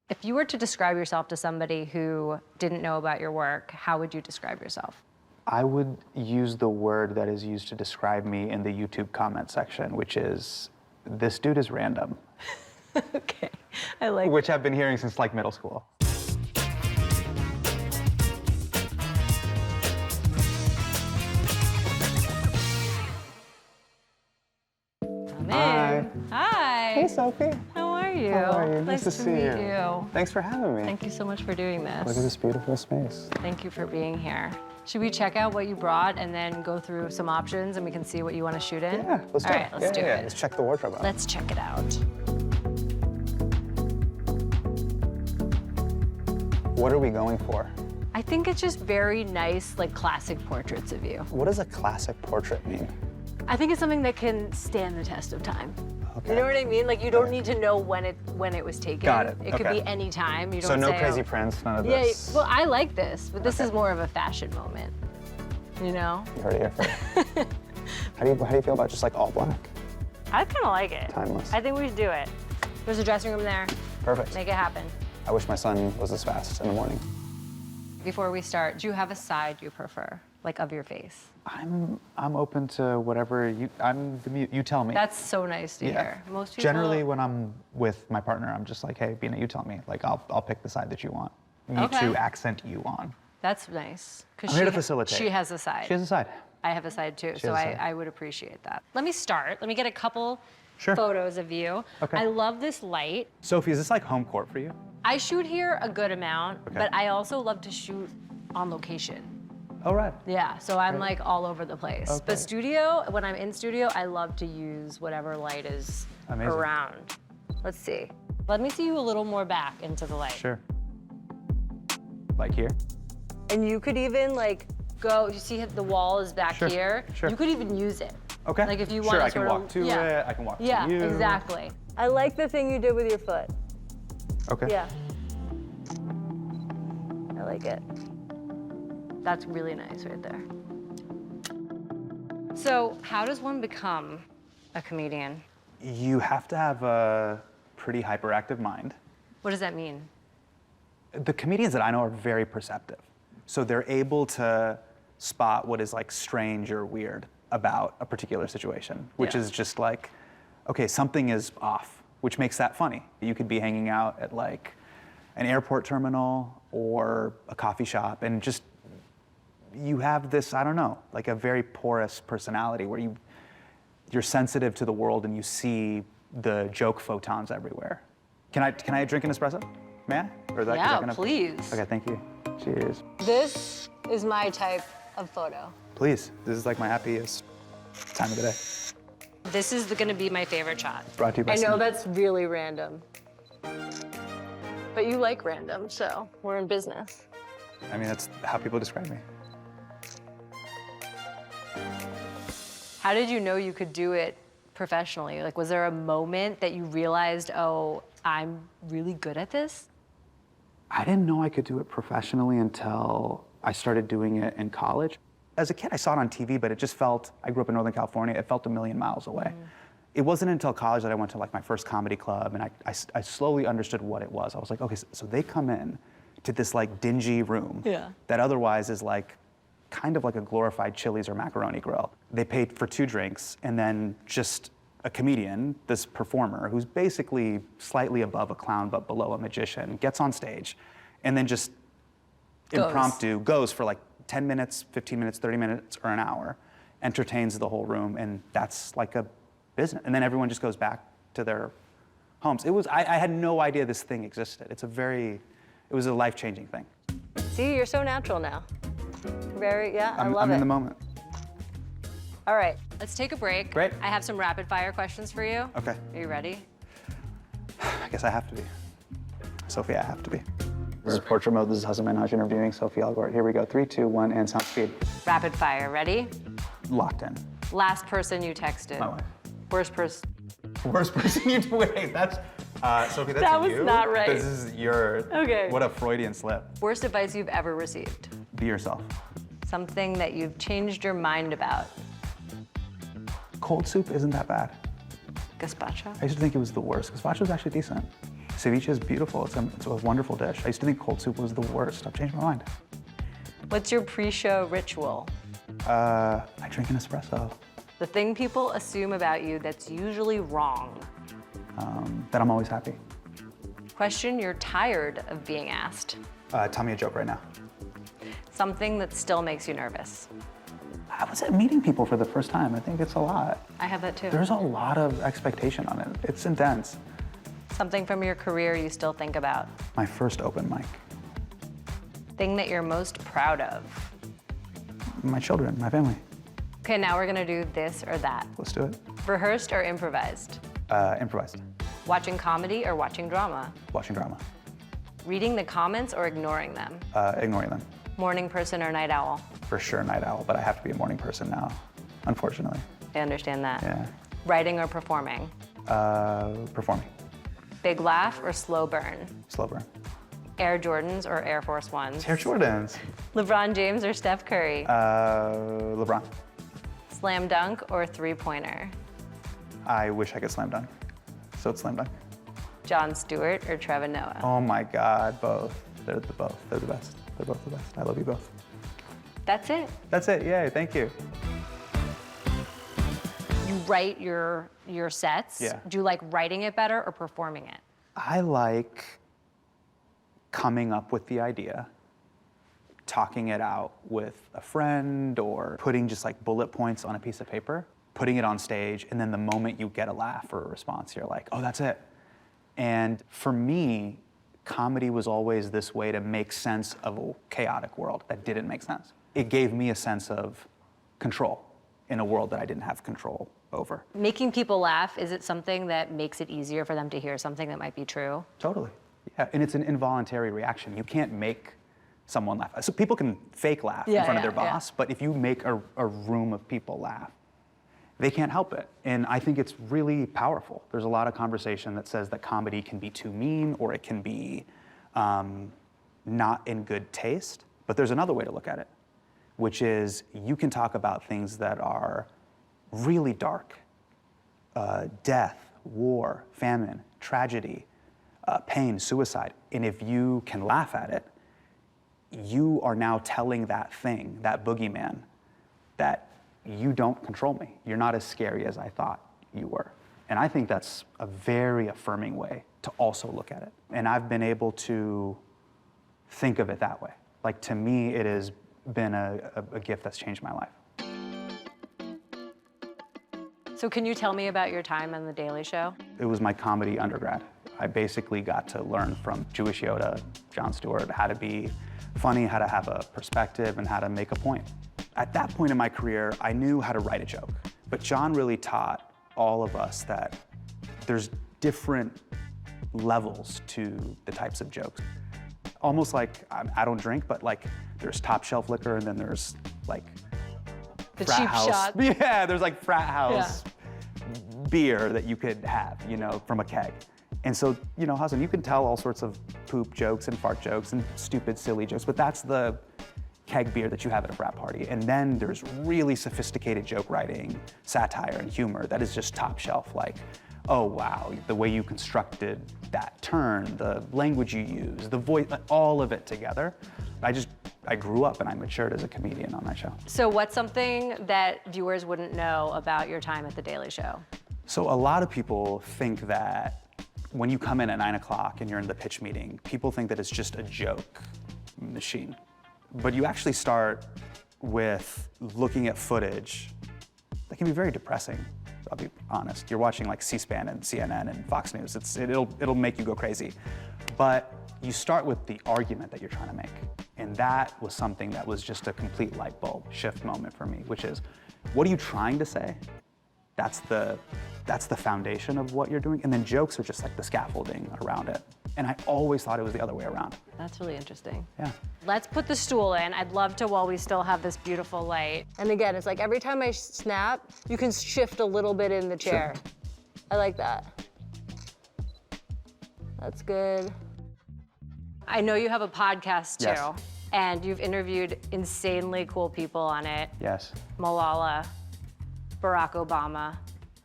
If you were to describe yourself to somebody who didn't know about your work, how would you describe yourself? I would use the word that is used to describe me in the YouTube comment section, which is, this dude is random. Okay, I like Which I've been hearing since like middle school. Come in. Hi. Hi. Hey, Sophie. How are you? How are you? Nice to see meet you. Thanks for having me. Thank you so much for doing this. Look at this beautiful space. Thank you for being here. Should we check out what you brought and then go through some options and we can see what you want to shoot in? Yeah, let's do it. All right, let's do it. Let's check the wardrobe out. Let's check it out. What are we going for? I think it's just very nice, like classic portraits of you. What does a classic portrait mean? I think it's something that can stand the test of time. Okay. You know what I mean? Like you don't need to know when it was taken. Got it. It could be any time. You don't So no say, crazy oh, prints, none of yeah, this. well, I like this, but this is more of a fashion moment. You know? You heard it here first. How do you feel about just like all black? I kind of like it. Timeless. I think we should do it. There's a dressing room there. Perfect. Make it happen. I wish my son was as fast in the morning. Before we start, do you have a side you prefer, like of your face? I'm open to whatever you tell me. That's so nice to hear. Most people Generally, when I'm with my partner, I'm just like, hey, Bina, you tell me. Like, I'll pick the side that you want me to accent you on. That's nice. I'm here to facilitate. She has a side. She has a side. I have a side too, so I would appreciate that. Let me start. Let me get a couple Sure. photos of you. Okay. I love this light. Sophie, is this like home court for you? I shoot here a good amount, Okay. but I also love to shoot on location. Oh, right. Yeah, so I'm like all over the place. Okay. But studio, when I'm in studio, I love to use whatever light is Amazing. around. Let's see. Let me see you a little more back into the light. Sure. Like here? And you could even like go, you see the wall is back Sure, here? sure. You could even use it. Okay. Like if you Sure, want I to can sort walk of, to yeah. it, I can walk to you. Yeah, exactly. I like the thing you did with your foot. Okay. Yeah. I like it. That's really nice right there. So how does one become a comedian? You have to have a pretty hyperactive mind. What does that mean? The comedians that I know are very perceptive. So they're able to spot what is like strange or weird about a particular situation, which Yeah. is just like, okay, something is off, which makes that funny. You could be hanging out at like an airport terminal or a coffee shop and just, you have this, I don't know, like a very porous personality where you're sensitive to the world and you see the joke photons everywhere. Can I drink an espresso? May I? Or is that, Yeah, is that please. Okay, thank you. Cheers. This is my type of photo. Please, this is like my happiest time of the day. This is gonna be my favorite shot. Brought to you by I know Sneak. that's really random. But you like random, so we're in business. I mean, that's how people describe me. How did you know you could do it professionally? Like, was there a moment that you realized, oh, I'm really good at this? I didn't know I could do it professionally until I started doing it in college. As a kid, I saw it on TV, but it just felt, I grew up in Northern California, it felt a million miles away. It wasn't until college that I went to like my first comedy club and I slowly understood what it was. I was like, okay, so they come in to this like dingy room that otherwise is like kind of like a glorified Chili's or macaroni grill. They paid for 2 drinks and then just a comedian, this performer, who's basically slightly above a clown but below a magician, gets on stage and then just impromptu goes for like 10 minutes, 15 minutes, 30 minutes, or an hour, entertains the whole room, and that's like a business. And then everyone just goes back to their homes. I had no idea this thing existed. It was a life-changing thing. See, you're so natural now. I love it. I'm in the moment. All right, let's take a break. Great. I have some rapid fire questions for you. Okay. Are you ready? I guess I have to be. Sophie, I have to be. This is portrait mode. This is Hasan Minhaj interviewing Sophie Elgort. Here we go. 3, 2, 1, and sound speed. Rapid fire, ready? Locked in. Last person you texted. My wife. Worst person. Worst person you do. Wait, that's Sophie. That's That was you? not right. This is your. Okay. What a Freudian slip. Worst advice you've ever received. Be yourself. Something that you've changed your mind about. Cold soup isn't that bad. Gazpacho? I used to think it was the worst. Gazpacho was actually decent. Ceviche is beautiful. It's a wonderful dish. I used to think cold soup was the worst. I've changed my mind. What's your pre-show ritual? I drink an espresso. The thing people assume about you that's usually wrong. That I'm always happy. Question you're tired of being asked. Tell me a joke right now. Something that still makes you nervous. I was at meeting people for the first time. I think it's a lot. I have that too. There's a lot of expectation on it. It's intense. Something from your career you still think about. My first open mic. Thing that you're most proud of. My children, my family. Okay, now we're gonna do this or that. Let's do it. Rehearsed or improvised? Improvised. Watching comedy or watching drama? Watching drama. Reading the comments or ignoring them? Ignoring them. Morning person or night owl? For sure, night owl, but I have to be a morning person now, unfortunately. I understand that. Yeah. Writing or performing? Performing. Big laugh or slow burn? Slow burn. Air Jordans or Air Force Ones? Air Jordans. LeBron James or Steph Curry? LeBron. Slam dunk or three-pointer? I wish I could slam dunk. So it's slam dunk. Jon Stewart or Trevor Noah? Oh my God, both. They're the both. They're the best. They're both the best. I love you both. That's it. That's it. Yay, thank you. You write your sets. Yeah. Do you like writing it better or performing it? I like coming up with the idea, talking it out with a friend, or putting just like bullet points on a piece of paper, putting it on stage, and then the moment you get a laugh or a response, you're like, oh, that's it. And for me, comedy was always this way to make sense of a chaotic world that didn't make sense. It gave me a sense of control in a world that I didn't have control over. Making people laugh, is it something that makes it easier for them to hear something that might be true? Totally. Yeah, and it's an involuntary reaction. You can't make someone laugh. So people can fake laugh in front of their boss, but if you make a room of people laugh, they can't help it. And I think it's really powerful. There's a lot of conversation that says that comedy can be too mean or it can be not in good taste. But there's another way to look at it, which is you can talk about things that are really dark. Death, war, famine, tragedy, pain, suicide. And if you can laugh at it, you are now telling that thing, that boogeyman, that you don't control me. You're not as scary as I thought you were. And I think that's a very affirming way to also look at it. And I've been able to think of it that way. Like, to me, it has been a gift that's changed my life. So can you tell me about your time on The Daily Show? It was my comedy undergrad. I basically got to learn from Jewish Yoda, Jon Stewart, how to be funny, how to have a perspective, and how to make a point. At that point in my career, I knew how to write a joke. But Jon really taught all of us that there's different levels to the types of jokes. Almost like, I don't drink, but like there's top shelf liquor and then there's like The frat cheap house. shot. Yeah, there's like frat house beer that you could have, you know, from a keg. And so, you know, Hasan, you can tell all sorts of poop jokes and fart jokes and stupid, silly jokes, but that's the keg beer that you have at a frat party. And then there's really sophisticated joke writing, satire, and humor that is just top shelf, like, oh wow, the way you constructed that turn, the language you use, the voice, all of it together. I grew up and I matured as a comedian on that show. So what's something that viewers wouldn't know about your time at The Daily Show? So a lot of people think that when you come in at 9 o'clock and you're in the pitch meeting, people think that it's just a joke machine. But you actually start with looking at footage that can be very depressing, I'll be honest. You're watching like C-SPAN and CNN and Fox News. It'll make you go crazy. But you start with the argument that you're trying to make. And that was something that was just a complete light bulb shift moment for me, which is, what are you trying to say? That's the foundation of what you're doing. And then jokes are just like the scaffolding around it. And I always thought it was the other way around. That's really interesting. Yeah. Let's put the stool in. I'd love to while we still have this beautiful light. And again, it's like every time I snap, you can shift a little bit in the chair. Sure. I like that. That's good. I know you have a podcast too. Yes. And you've interviewed insanely cool people on it. Yes. Malala, Barack Obama.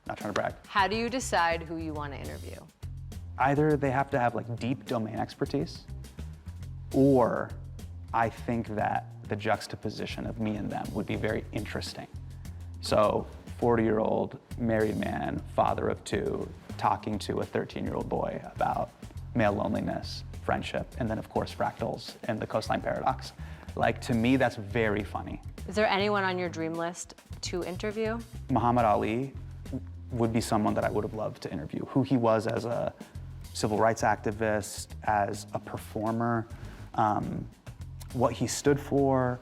Not trying to brag. How do you decide who you want to interview? Either they have to have like deep domain expertise, or I think that the juxtaposition of me and them would be very interesting. So 40-year-old married man, father of two, talking to a 13-year-old boy about male loneliness, friendship, and then of course fractals and the coastline paradox. Like, to me, that's very funny. Is there anyone on your dream list to interview? Muhammad Ali would be someone that I would have loved to interview. Who he was as a civil rights activist, as a performer, what he stood for.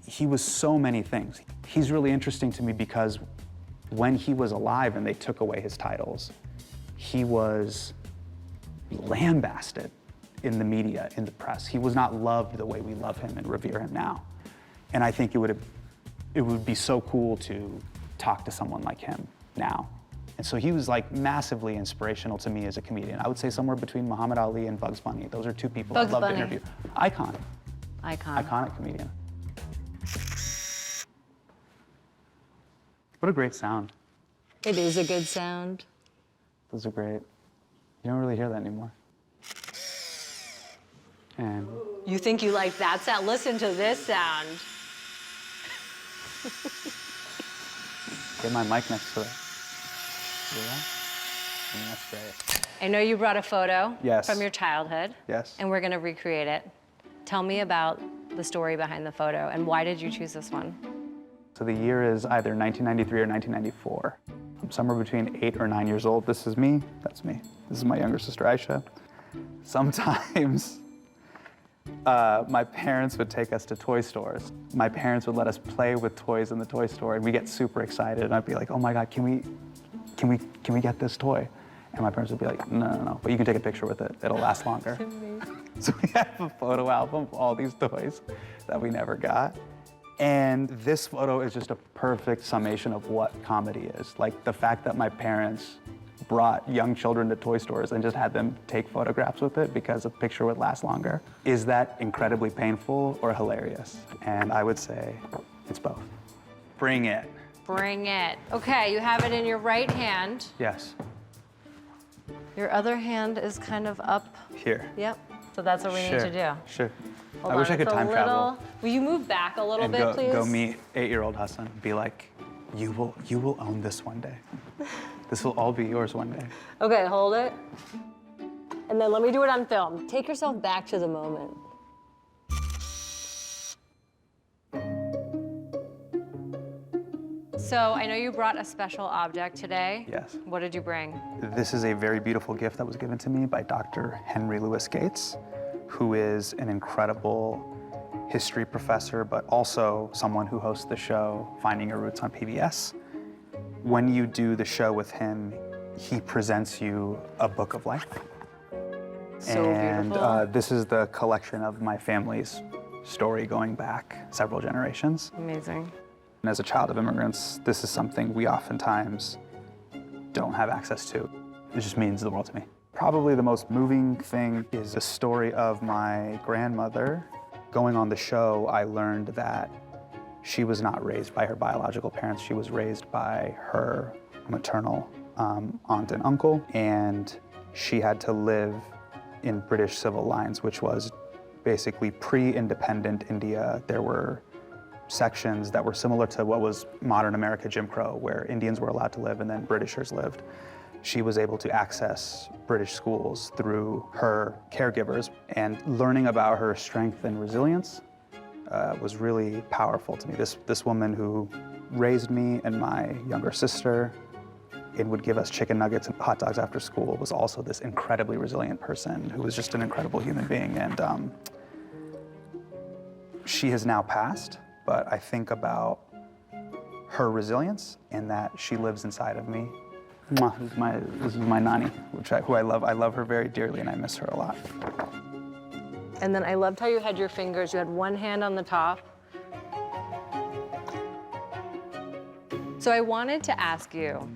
He was so many things. He's really interesting to me because when he was alive and they took away his titles, he was lambasted in the media, in the press. He was not loved the way we love him and revere him now. And I think it would be so cool to talk to someone like him now. And so he was like massively inspirational to me as a comedian. I would say somewhere between Muhammad Ali and Bugs Bunny. Those are two people I'd love to interview. Icon. Iconic comedian. What a great sound. It is a good sound. Those are great. You don't really hear that anymore. And You think you like that sound? Listen to this sound. get my mic next to it. Yeah? That's great. I know you brought a photo Yes. from your childhood. Yes. And we're gonna recreate it. Tell me about the story behind the photo and why did you choose this one? So the year is either 1993 or 1994. I'm somewhere between 8 or 9 years old. This is me, that's me. This is my younger sister, Aisha. Sometimes my parents would take us to toy stores. My parents would let us play with toys in the toy store and we get super excited and I'd be like, oh my God, can we get this toy? And my parents would be like, no, but you can take a picture with it. It'll last longer. So we have a photo album of all these toys that we never got. And this photo is just a perfect summation of what comedy is. Like the fact that my parents brought young children to toy stores and just had them take photographs with it because a picture would last longer. Is that incredibly painful or hilarious? And I would say it's both. Bring it. Bring it. Okay, you have it in your right hand. Yes. Your other hand is kind of up. Here. Yep. So that's what we need to do. Sure. Hold I wish on, I could it's a time little... travel. Will you move back a little And bit, please? go meet 8-year-old Hasan. Be like, you will own this one day. This will all be yours one day. Okay, hold it. And then let me do it on film. Take yourself back to the moment. So I know you brought a special object today. Yes. What did you bring? This is a very beautiful gift that was given to me by Dr. Henry Louis Gates, who is an incredible history professor, but also someone who hosts the show Finding Your Roots on PBS. When you do the show with him, he presents you a book of life. So beautiful. And this is the collection of my family's story going back several generations. Amazing. And as a child of immigrants, this is something we oftentimes don't have access to. It just means the world to me. Probably the most moving thing is the story of my grandmother. Going on the show, I learned that she was not raised by her biological parents. She was raised by her maternal aunt and uncle, and she had to live in British civil lines, which was basically pre-independent India. There were sections that were similar to what was modern America Jim Crow, where Indians were allowed to live and then Britishers lived. She was able to access British schools through her caregivers, and learning about her strength and resilience was really powerful to me. This woman who raised me and my younger sister and would give us chicken nuggets and hot dogs after school was also this incredibly resilient person who was just an incredible human being. And she has now passed, but I think about her resilience and that she lives inside of me. This is my Nani, who I love. I love her very dearly and I miss her a lot. And then I loved how you had your fingers. You had one hand on the top. So I wanted to ask you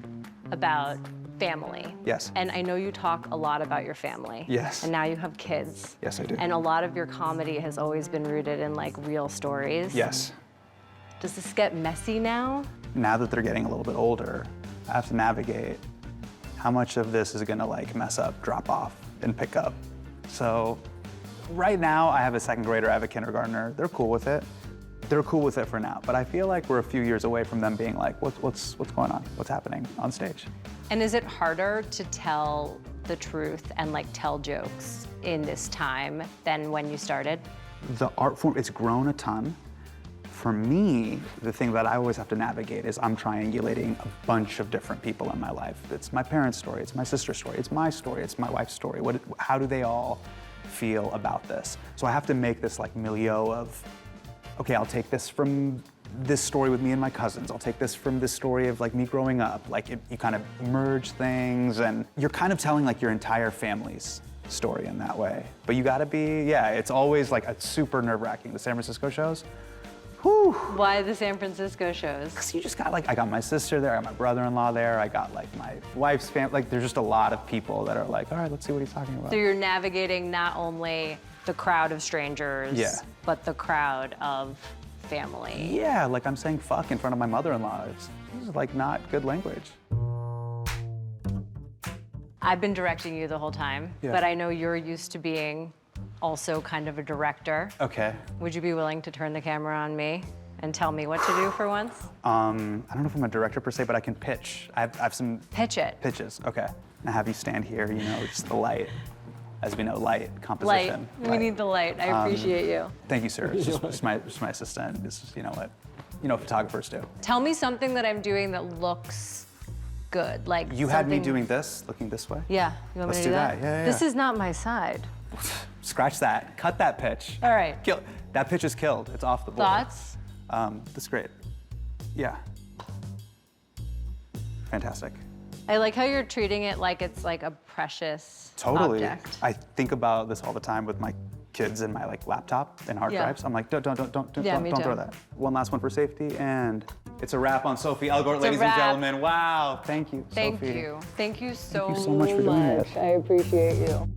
about family. Yes. And I know you talk a lot about your family. Yes. And now you have kids. Yes, I do. And a lot of your comedy has always been rooted in like real stories. Yes. Does this get messy now? Now that they're getting a little bit older, I have to navigate how much of this is gonna like mess up, drop off, and pick up? So right now I have a second grader, I have a kindergartner. They're cool with it. They're cool with it for now, but I feel like we're a few years away from them being like, what's going on? What's happening on stage? And is it harder to tell the truth and like tell jokes in this time than when you started? The art form, it's grown a ton. For me, the thing that I always have to navigate is I'm triangulating a bunch of different people in my life. It's my parents' story, it's my sister's story, it's my story, it's my wife's story. How do they all feel about this? So I have to make this like milieu of, okay, I'll take this from this story with me and my cousins. I'll take this from this story of like me growing up. Like you kind of merge things and you're kind of telling like your entire family's story in that way. But you gotta be, yeah, it's always like a super nerve-wracking. The San Francisco shows, whew. Why the San Francisco shows? Because you just got like, I got my sister there, I got my brother-in-law there, I got like my wife's family, like there's just a lot of people that are like, all right, let's see what he's talking about. So you're navigating not only the crowd of strangers, Yeah. but the crowd of family. Yeah, like I'm saying fuck in front of my mother-in-law. This is like not good language. I've been directing you the whole time, Yeah. but I know you're used to being also kind of a director. Okay. Would you be willing to turn the camera on me and tell me what to do for once? I don't know if I'm a director per se, but I can pitch. I have some Pitch it. pitches. Okay. And have you stand here, you know, just the light. As we know, light, Light. composition. We light. need the light. I appreciate you. Thank you, sir. It's just my assistant. This is, you know what photographers do. Tell me something that I'm doing that looks good. Like You had me something- doing this, looking this way? Yeah. You want Let's me to do do that. Yeah, yeah, This yeah. is not my side. Scratch that. Cut that pitch. All right. Kill. That pitch is killed. It's off the board. Thoughts? That's great. Yeah. Fantastic. I like how you're treating it like it's like a precious Totally. object. I think about this all the time with my kids and my like laptop and hard Yeah. drives. I'm like, don't Yeah, me throw too. that. One last one for safety, and it's a wrap on Sophie Elgort, a ladies and wrap. gentlemen. Wow, thank you, Thank Sophie. you. Thank you so you so much for doing this. I appreciate you.